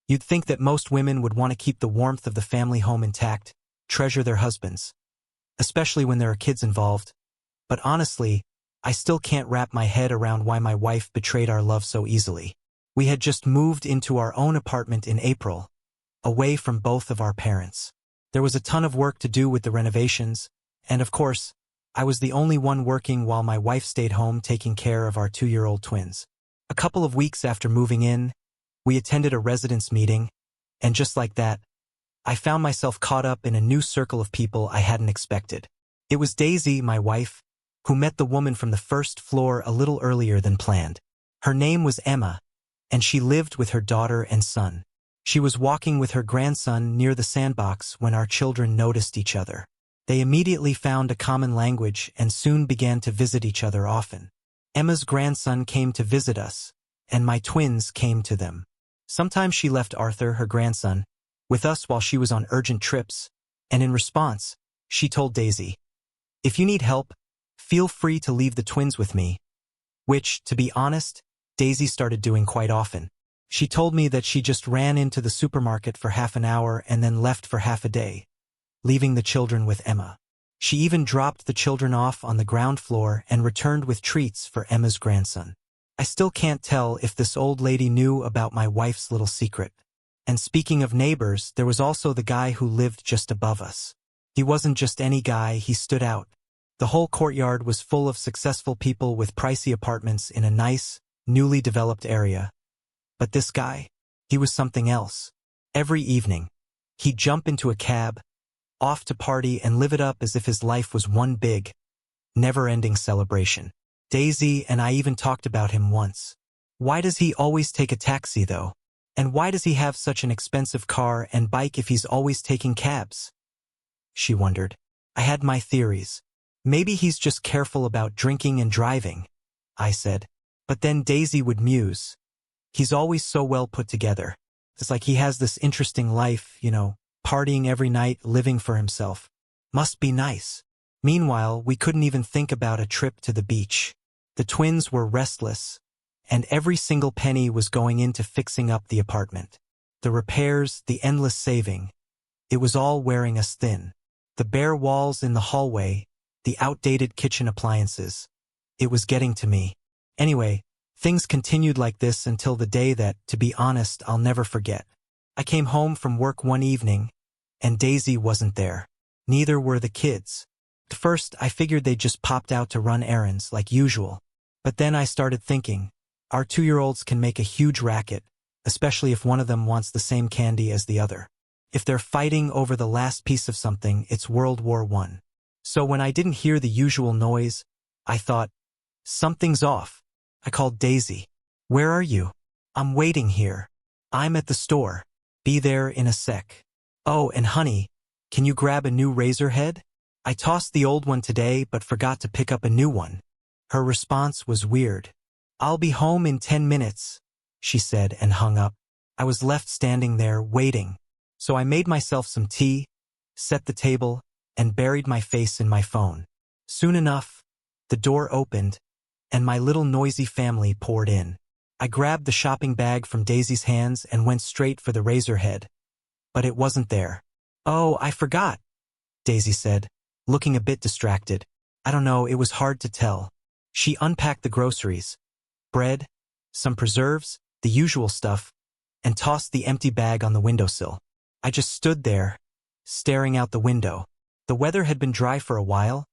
You'd think that most women would want to keep the warmth of the family home intact, treasure their husbands, especially when there are kids involved. But honestly, I still can't wrap my head around why my wife betrayed our love so easily. We had just moved into our own apartment in April, away from both of our parents. There was a ton of work to do with the renovations, and of course, I was the only one working while my wife stayed home taking care of our 2-year-old twins. A couple of weeks after moving in, we attended a residence meeting, and just like that, I found myself caught up in a new circle of people I hadn't expected. It was Daisy, my wife, who met the woman from the first floor a little earlier than planned. Her name was Emma, and she lived with her daughter and son. She was walking with her grandson near the sandbox when our children noticed each other. They immediately found a common language and soon began to visit each other often. Emma's grandson came to visit us, and my twins came to them. Sometimes she left Arthur, her grandson, with us while she was on urgent trips, and in response, she told Daisy, "If you need help, feel free to leave the twins with me," which, to be honest, Daisy started doing quite often. She told me that she just ran into the supermarket for half an hour and then left for half a day, leaving the children with Emma. She even dropped the children off on the ground floor and returned with treats for Emma's grandson. I still can't tell if this old lady knew about my wife's little secret. And speaking of neighbors, there was also the guy who lived just above us. He wasn't just any guy, he stood out. The whole courtyard was full of successful people with pricey apartments in a nice, newly developed area. But this guy, he was something else. Every evening, he'd jump into a cab, off to party and live it up as if his life was one big, never-ending celebration. Daisy and I even talked about him once. Why does he always take a taxi, though? And why does he have such an expensive car and bike if he's always taking cabs? She wondered. I had my theories. Maybe he's just careful about drinking and driving, I said. But then Daisy would muse. He's always so well put together. It's like he has this interesting life, partying every night, living for himself. Must be nice. Meanwhile, we couldn't even think about a trip to the beach. The twins were restless, and every single penny was going into fixing up the apartment. The repairs, the endless saving. It was all wearing us thin. The bare walls in the hallway, the outdated kitchen appliances. It was getting to me. Anyway, things continued like this until the day that, to be honest, I'll never forget. I came home from work one evening, and Daisy wasn't there. Neither were the kids. At first, I figured they'd just popped out to run errands like usual. But then I started thinking, our 2-year-olds can make a huge racket, especially if one of them wants the same candy as the other. If they're fighting over the last piece of something, it's World War I. So when I didn't hear the usual noise, I thought, something's off. I called Daisy. Where are you? I'm waiting here. I'm at the store. Be there in a sec. Oh, and honey, can you grab a new razor head? I tossed the old one today but forgot to pick up a new one. Her response was weird. I'll be home in 10 minutes, she said and hung up. I was left standing there waiting. So I made myself some tea, set the table, and buried my face in my phone. Soon enough, the door opened, and my little noisy family poured in. I grabbed the shopping bag from Daisy's hands and went straight for the razor head. But it wasn't there. Oh, I forgot, Daisy said, looking a bit distracted. I don't know, it was hard to tell. She unpacked the groceries, bread, some preserves, the usual stuff, and tossed the empty bag on the windowsill. I just stood there, staring out the window. The weather had been dry for a while,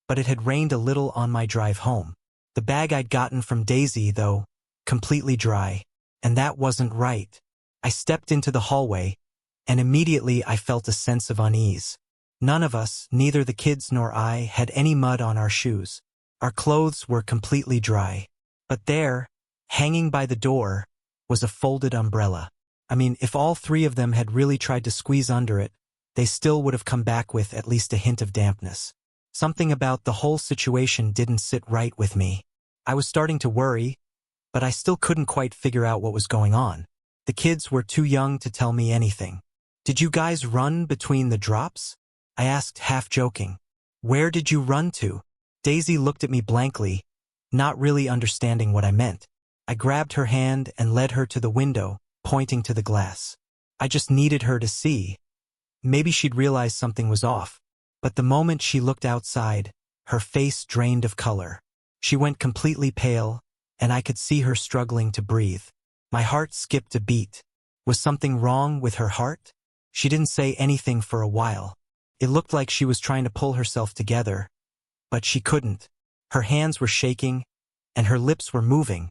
but it had rained a little on my drive home. The bag I'd gotten from Daisy, though, completely dry, and that wasn't right. I stepped into the hallway, and immediately I felt a sense of unease. None of us, neither the kids nor I, had any mud on our shoes. Our clothes were completely dry. But there, hanging by the door, was a folded umbrella. I mean, if all 3 of them had really tried to squeeze under it, they still would have come back with at least a hint of dampness. Something about the whole situation didn't sit right with me. I was starting to worry, but I still couldn't quite figure out what was going on. The kids were too young to tell me anything. Did you guys run between the drops? I asked, half joking. Where did you run to? Daisy looked at me blankly, not really understanding what I meant. I grabbed her hand and led her to the window, pointing to the glass. I just needed her to see. Maybe she'd realize something was off. But the moment she looked outside, her face drained of color. She went completely pale, and I could see her struggling to breathe. My heart skipped a beat. Was something wrong with her heart? She didn't say anything for a while. It looked like she was trying to pull herself together, but she couldn't. Her hands were shaking, and her lips were moving,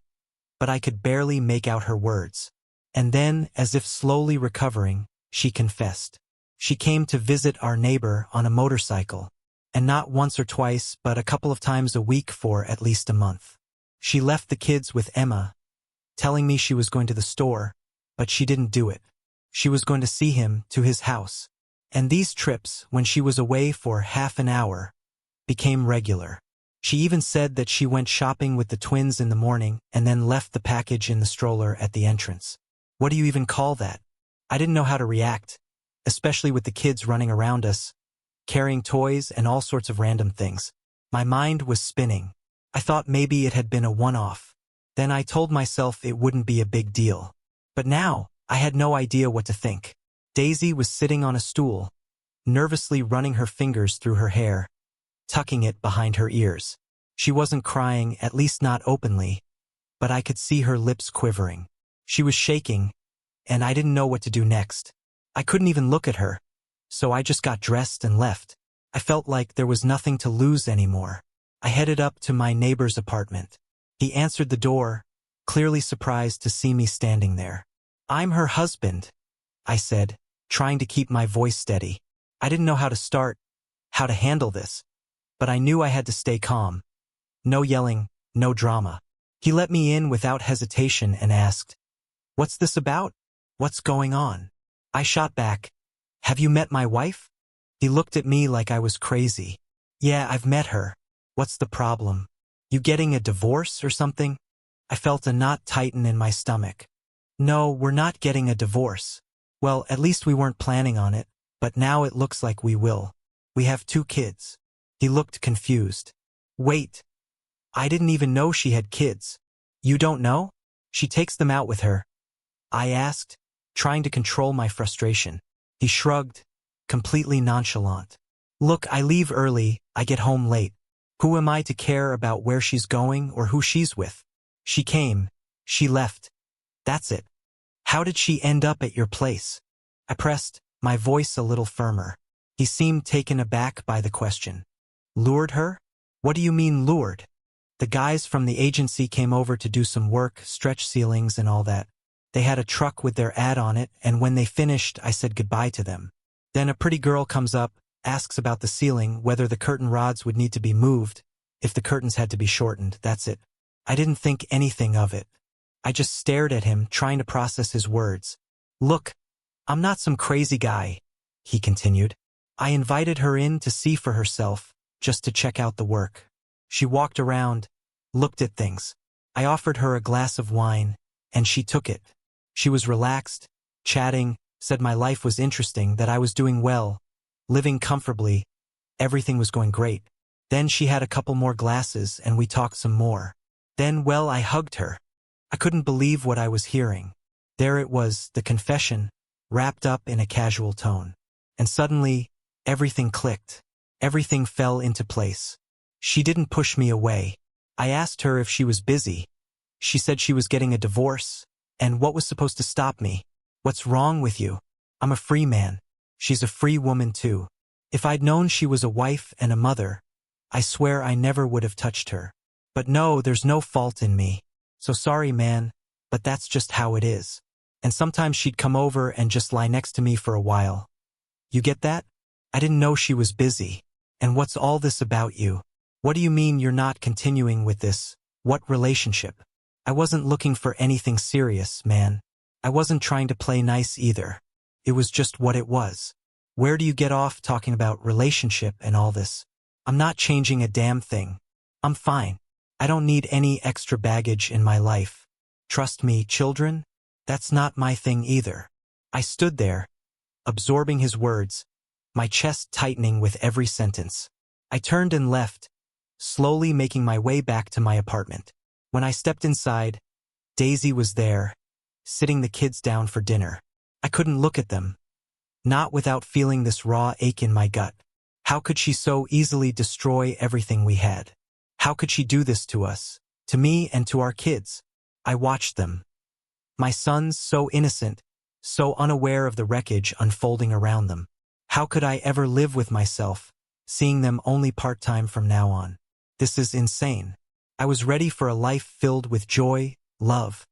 but I could barely make out her words. And then, as if slowly recovering, she confessed. She came to visit our neighbor on a motorcycle, and not once or twice, but a couple of times a week for at least a month. She left the kids with Emma, telling me she was going to the store, but she didn't do it. She was going to see him to his house. And these trips, when she was away for half an hour, became regular. She even said that she went shopping with the twins in the morning and then left the package in the stroller at the entrance. What do you even call that? I didn't know how to react, especially with the kids running around us, carrying toys and all sorts of random things. My mind was spinning. I thought maybe it had been a one-off. Then I told myself it wouldn't be a big deal. But now, I had no idea what to think. Daisy was sitting on a stool, nervously running her fingers through her hair, tucking it behind her ears. She wasn't crying, at least not openly, but I could see her lips quivering. She was shaking, and I didn't know what to do next. I couldn't even look at her, so I just got dressed and left. I felt like there was nothing to lose anymore. I headed up to my neighbor's apartment. He answered the door, clearly surprised to see me standing there. "I'm her husband," I said, trying to keep my voice steady. I didn't know how to start, how to handle this, but I knew I had to stay calm. No yelling, no drama. He let me in without hesitation and asked, "What's this about? What's going on?" I shot back, "Have you met my wife?" He looked at me like I was crazy. "Yeah, I've met her. What's the problem? You getting a divorce or something?" I felt a knot tighten in my stomach. "No, we're not getting a divorce. Well, at least we weren't planning on it, but now it looks like we will. We have 2 kids. He looked confused. "Wait. I didn't even know she had kids." "You don't know? She takes them out with her?" I asked, trying to control my frustration. He shrugged, completely nonchalant. "Look, I leave early, I get home late. Who am I to care about where she's going or who she's with? She came, she left. That's it. How did she end up at your place?" I pressed, my voice a little firmer. He seemed taken aback by the question. "Lured her? What do you mean lured?" "The guys from the agency came over to do some work, stretch ceilings and all that. They had a truck with their ad on it, and when they finished, I said goodbye to them. Then a pretty girl comes up, asks about the ceiling, whether the curtain rods would need to be moved, if the curtains had to be shortened, that's it. I didn't think anything of it. I just stared at him, trying to process his words. "Look, I'm not some crazy guy," he continued. "I invited her in to see for herself, just to check out the work. She walked around, looked at things. I offered her a glass of wine, and she took it. She was relaxed, chatting, said my life was interesting, that I was doing well, living comfortably, everything was going great. Then she had a couple more glasses and we talked some more. Then, well, I hugged her. I couldn't believe what I was hearing. There it was, the confession, wrapped up in a casual tone. And suddenly, everything clicked. Everything fell into place. She didn't push me away. I asked her if she was busy. She said she was getting a divorce, and what was supposed to stop me? What's wrong with you? I'm a free man. She's a free woman too. If I'd known she was a wife and a mother, I swear I never would have touched her. But no, there's no fault in me. So sorry, man, but that's just how it is. And sometimes she'd come over and just lie next to me for a while. You get that? I didn't know she was busy. And what's all this about you? What do you mean you're not continuing with this? What relationship? I wasn't looking for anything serious, man. I wasn't trying to play nice either. It was just what it was. Where do you get off talking about relationship and all this? I'm not changing a damn thing. I'm fine. I don't need any extra baggage in my life. Trust me, children, that's not my thing either. I stood there, absorbing his words, my chest tightening with every sentence. I turned and left, slowly making my way back to my apartment. When I stepped inside, Daisy was there, sitting the kids down for dinner. I couldn't look at them, not without feeling this raw ache in my gut. How could she so easily destroy everything we had? How could she do this to us, to me and to our kids? I watched them. My sons, so innocent, so unaware of the wreckage unfolding around them. How could I ever live with myself, seeing them only part-time from now on? This is insane. I was ready for a life filled with joy, love,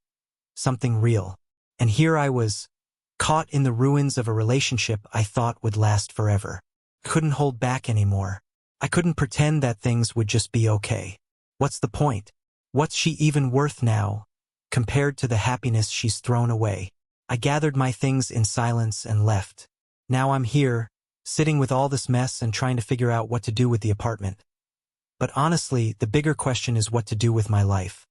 something real. And here I was, caught in the ruins of a relationship I thought would last forever. Couldn't hold back anymore. I couldn't pretend that things would just be okay. What's the point? What's she even worth now, compared to the happiness she's thrown away? I gathered my things in silence and left. Now I'm here, sitting with all this mess and trying to figure out what to do with the apartment. But honestly, the bigger question is what to do with my life.